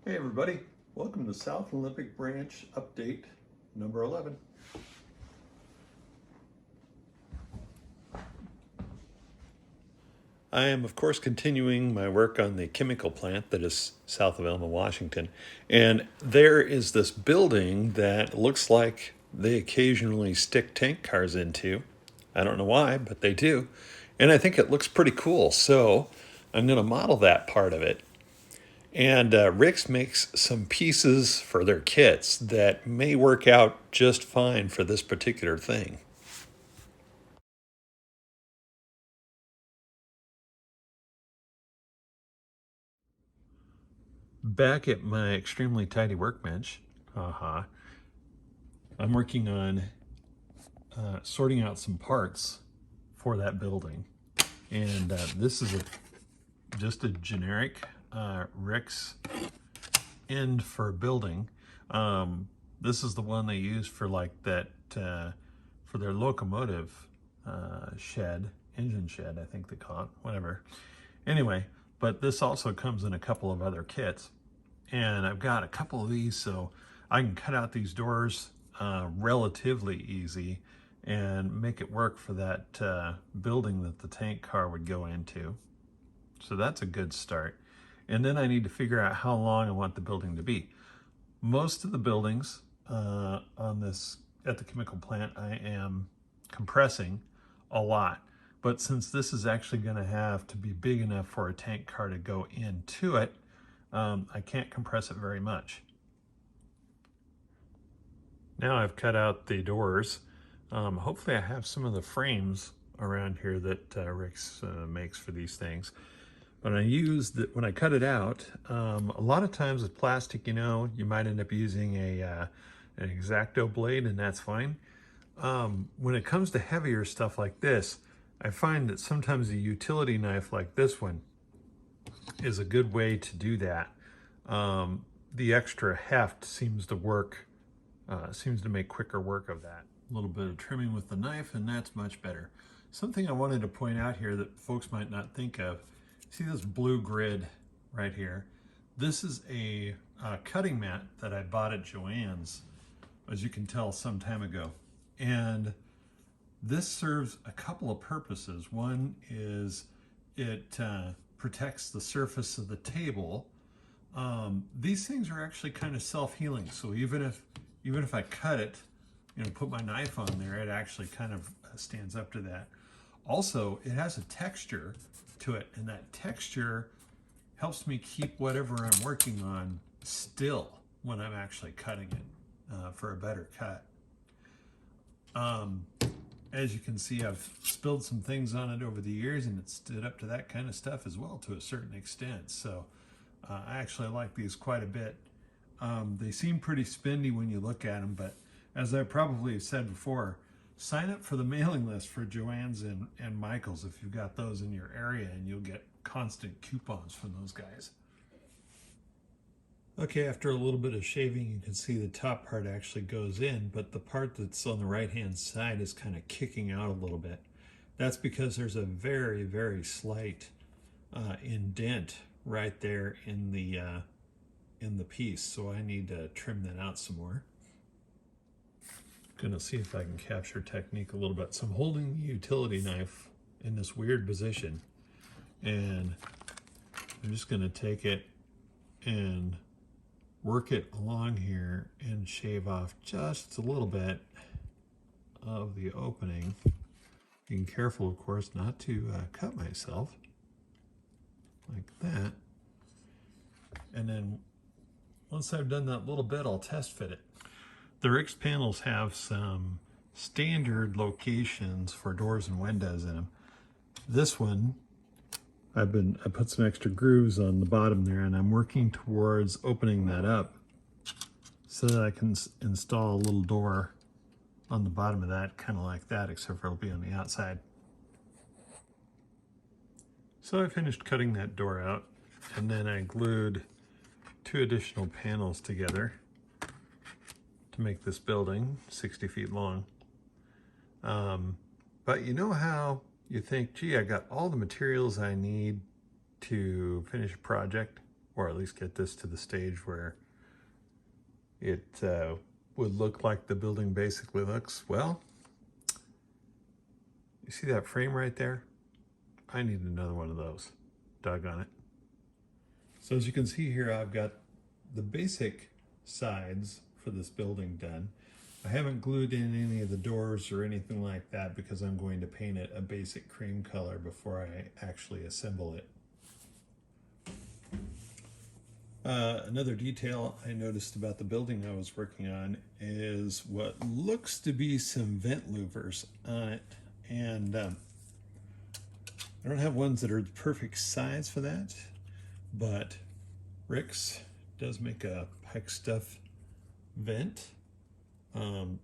Hey everybody, welcome to South Olympic Branch Update number 11. I am, of course, continuing my work on the chemical plant that is south of Elma, Washington. And there is this building that looks like they occasionally stick tank cars into. I don't know why, but they do. And I think it looks pretty cool. So I'm going to model that part of it. And Rick's makes some pieces for their kits that may work out just fine for this particular thing. Back at my extremely tidy workbench, I'm working on sorting out some parts for that building. And this is just a generic Rick's end for building. This is the one they use for like that, for their locomotive shed, engine shed, I think they call it, whatever. Anyway, but this also comes in a couple of other kits. And I've got a couple of these so I can cut out these doors relatively easy and make it work for that building that the tank car would go into. So that's a good start. And then I need to figure out how long I want the building to be. Most of the buildings on this at the chemical plant I am compressing a lot. But since this is actually going to have to be big enough for a tank car to go into it, I can't compress it very much. Now I've cut out the doors. Hopefully I have some of the frames around here that Rick's makes for these things. But when I cut it out, a lot of times with plastic, you know, you might end up using an X-Acto blade, and that's fine. When it comes to heavier stuff like this, I find that sometimes a utility knife like this one is a good way to do that. The extra heft seems to work, seems to make quicker work of that. A little bit of trimming with the knife, and that's much better. Something I wanted to point out here that folks might not think of, see this blue grid right here? This is a cutting mat that I bought at Joann's, as you can tell, some time ago. And this serves a couple of purposes. One is it protects the surface of the table. These things are actually kind of self-healing. So even if I cut it, you know, put my knife on there, it actually kind of stands up to that. Also, it has a texture to it, and that texture helps me keep whatever I'm working on still when I'm actually cutting it for a better cut. As you can see, I've spilled some things on it over the years, and it stood up to that kind of stuff as well to a certain extent. So I actually like these quite a bit. They seem pretty spendy when you look at them, but as I probably have said before, sign up for the mailing list for Joann's and Michael's if you've got those in your area, and you'll get constant coupons from those guys. Okay, after a little bit of shaving, you can see the top part actually goes in, but the part that's on the right-hand side is kind of kicking out a little bit. That's because there's a very, very slight indent right there in the piece, so I need to trim that out some more. Gonna see if I can capture technique a little bit. So I'm holding the utility knife in this weird position, and I'm just gonna take it and work it along here and shave off just a little bit of the opening. Being careful, of course, not to cut myself like that. And then once I've done that little bit, I'll test fit it. The Rick's panels have some standard locations for doors and windows in them. This one, I put some extra grooves on the bottom there, and I'm working towards opening that up so that I can install a little door on the bottom of that, kind of like that, except for it'll be on the outside. So I finished cutting that door out, and then I glued 2 additional panels together to make this building 60 feet long. But you know how you think, gee, I got all the materials I need to finish a project, or at least get this to the stage where it would look like the building basically looks. Well, you see that frame right there? I need another one of those. Doggone it. So as you can see here, I've got the basic sides for this building done. I haven't glued in any of the doors or anything like that because I'm going to paint it a basic cream color before I actually assemble it. Another detail I noticed about the building I was working on is what looks to be some vent louvers on it. And I don't have ones that are the perfect size for that, but Rick's does make a pipe stuff vent.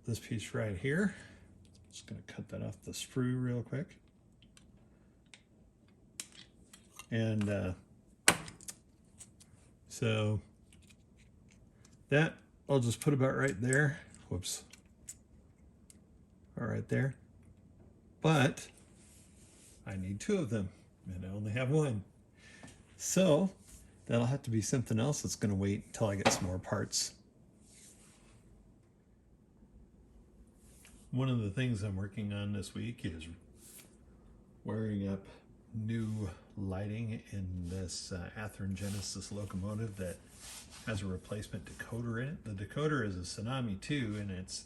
This piece right here, I'm just going to cut that off the sprue real quick. And so that I'll just put about right there. Whoops. All right there. But I need two of them and I only have one. So that'll have to be something else that's going to wait until I get some more parts. One of the things I'm working on this week is wiring up new lighting in this Athearn Genesis locomotive that has a replacement decoder in it. The decoder is a Tsunami 2 and it's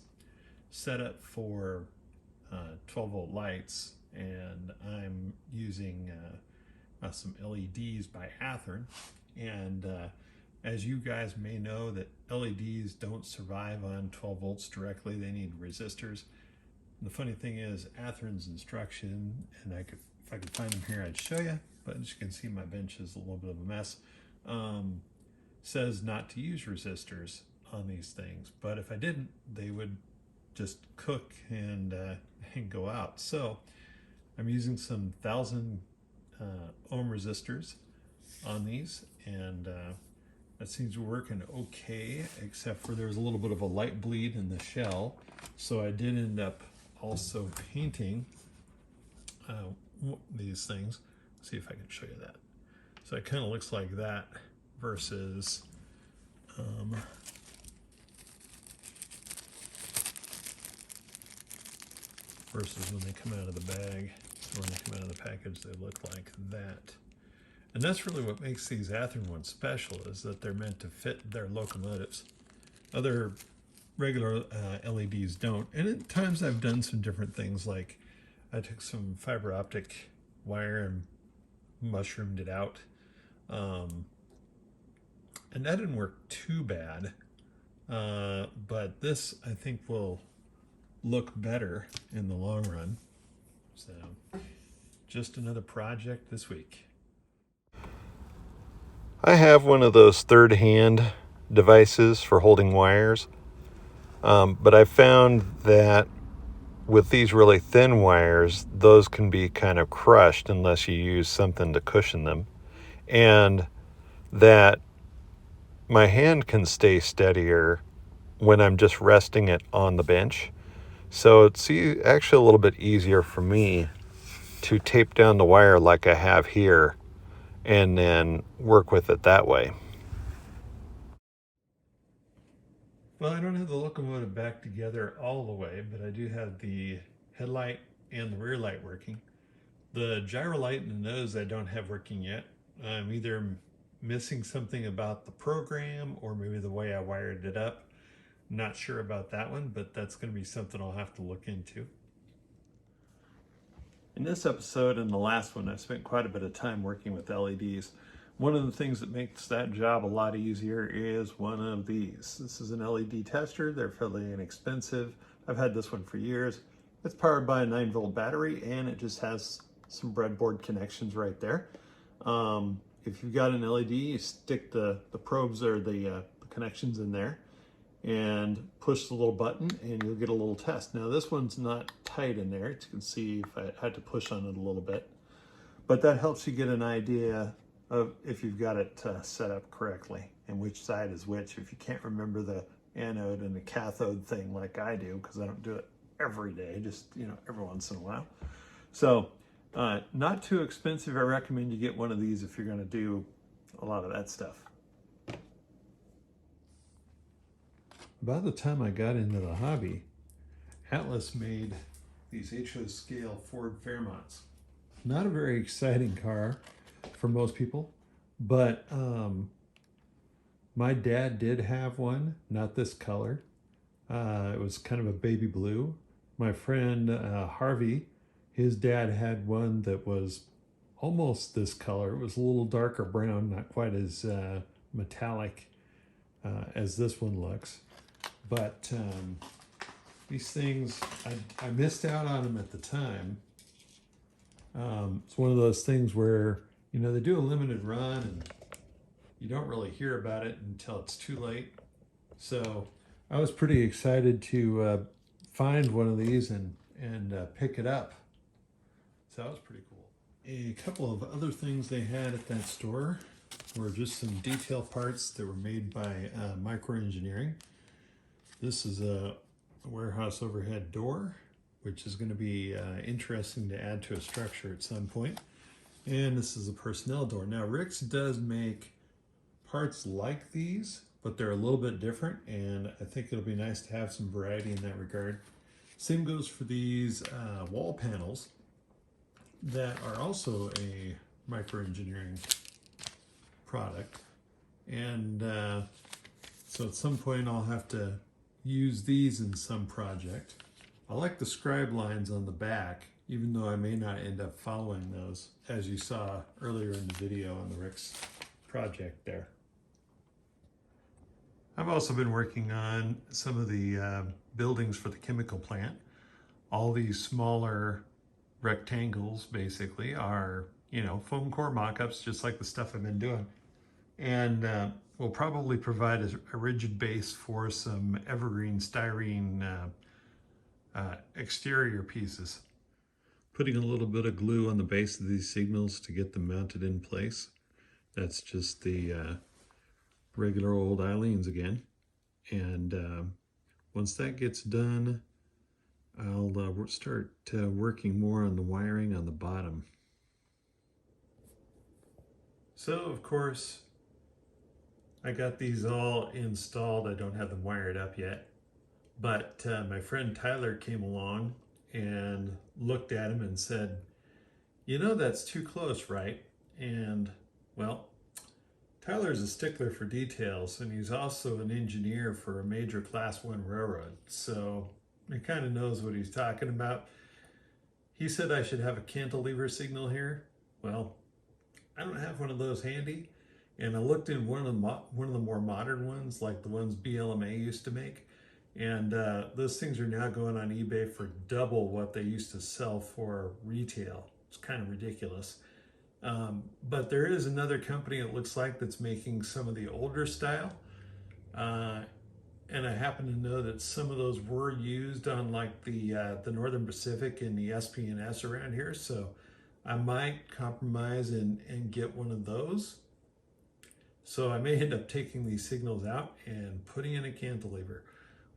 set up for 12 volt lights, and I'm using some LEDs by Athearn. And as you guys may know, that LEDs don't survive on 12 volts directly, they need resistors. The funny thing is, Athearn's instruction, and if I could find them here, I'd show you, but as you can see, my bench is a little bit of a mess, says not to use resistors on these things. But if I didn't, they would just cook and go out. So I'm using some 1000 ohm resistors on these, and that seems to be working okay, except for there's a little bit of a light bleed in the shell. So I did end up also painting these things. Let's see if I can show you that. So it kind of looks like that versus when they come out of the bag, or when they come out of the package, they look like that. And that's really what makes these Athearn ones special, is that they're meant to fit their locomotives. Other regular LEDs don't. And at times I've done some different things, like I took some fiber optic wire and mushroomed it out. And that didn't work too bad. But this, I think, will look better in the long run. So just another project this week. I have one of those third hand devices for holding wires, but I found that with these really thin wires, those can be kind of crushed unless you use something to cushion them, and that my hand can stay steadier when I'm just resting it on the bench. So it's actually a little bit easier for me to tape down the wire like I have here and then work with it that way. Well, I don't have the locomotive back together all the way, but I do have the headlight and the rear light working. The gyro light and the nose I don't have working yet. I'm either missing something about the program or maybe the way I wired it up. Not sure about that one, but that's going to be something I'll have to look into. In this episode and the last one, I've spent quite a bit of time working with LEDs. One of the things that makes that job a lot easier is one of these. This is an LED tester. They're fairly inexpensive. I've had this one for years. It's powered by a 9-volt battery, and it just has some breadboard connections right there. If you've got an LED, you stick the probes or the connections in there and push the little button and you'll get a little test. Now this one's not tight in there. As you can see, if I had to push on it a little bit, but that helps you get an idea of if you've got it set up correctly and which side is which. If you can't remember the anode and the cathode thing like I do, because I don't do it every day, just every once in a while. So not too expensive. I recommend you get one of these if you're going to do a lot of that stuff. About the time I got into the hobby, Atlas made these HO scale Ford Fairmonts. Not a very exciting car for most people, but my dad did have one, not this color. It was kind of a baby blue. My friend Harvey, his dad had one that was almost this color. It was a little darker brown, not quite as metallic as this one looks. But these things, I missed out on them at the time. It's one of those things where, you know, they do a limited run and you don't really hear about it until it's too late. So I was pretty excited to find one of these and pick it up. So that was pretty cool. A couple of other things they had at that store were just some detail parts that were made by Micro Engineering. This is a warehouse overhead door, which is going to be interesting to add to a structure at some point. And this is a personnel door. Now, Rick's does make parts like these, but they're a little bit different, and I think it'll be nice to have some variety in that regard. Same goes for these wall panels that are also a Micro Engineering product. And so at some point I'll have to use these in some project. I like the scribe lines on the back, even though I may not end up following those, as you saw earlier in the video on the Rick's project there. I've also been working on some of the buildings for the chemical plant. All these smaller rectangles basically are, you know, foam core mock-ups, just like the stuff I've been doing. And we'll probably provide a rigid base for some evergreen styrene exterior pieces. Putting a little bit of glue on the base of these signals to get them mounted in place. That's just the regular old Eileen's again. And once that gets done, I'll start working more on the wiring on the bottom. So of course, I got these all installed. I don't have them wired up yet, but my friend Tyler came along and looked at them and said, you know, that's too close, right? And well, Tyler's a stickler for details, and he's also an engineer for a major Class 1 railroad, so he kind of knows what he's talking about. He said I should have a cantilever signal here. Well, I don't have one of those handy, and I looked in one of the more modern ones, like the ones BLMA used to make, and those things are now going on eBay for double what they used to sell for retail. It's kind of ridiculous. But there is another company, it looks like, that's making some of the older style. And I happen to know that some of those were used on like the Northern Pacific and the SP&S around here. So I might compromise and get one of those. So I may end up taking these signals out and putting in a cantilever.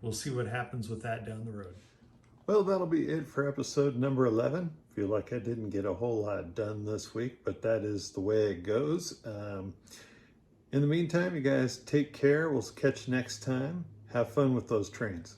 We'll see what happens with that down the road. Well, that'll be it for episode number 11. Feel like I didn't get a whole lot done this week, but that is the way it goes. In the meantime, you guys take care. We'll catch you next time. Have fun with those trains.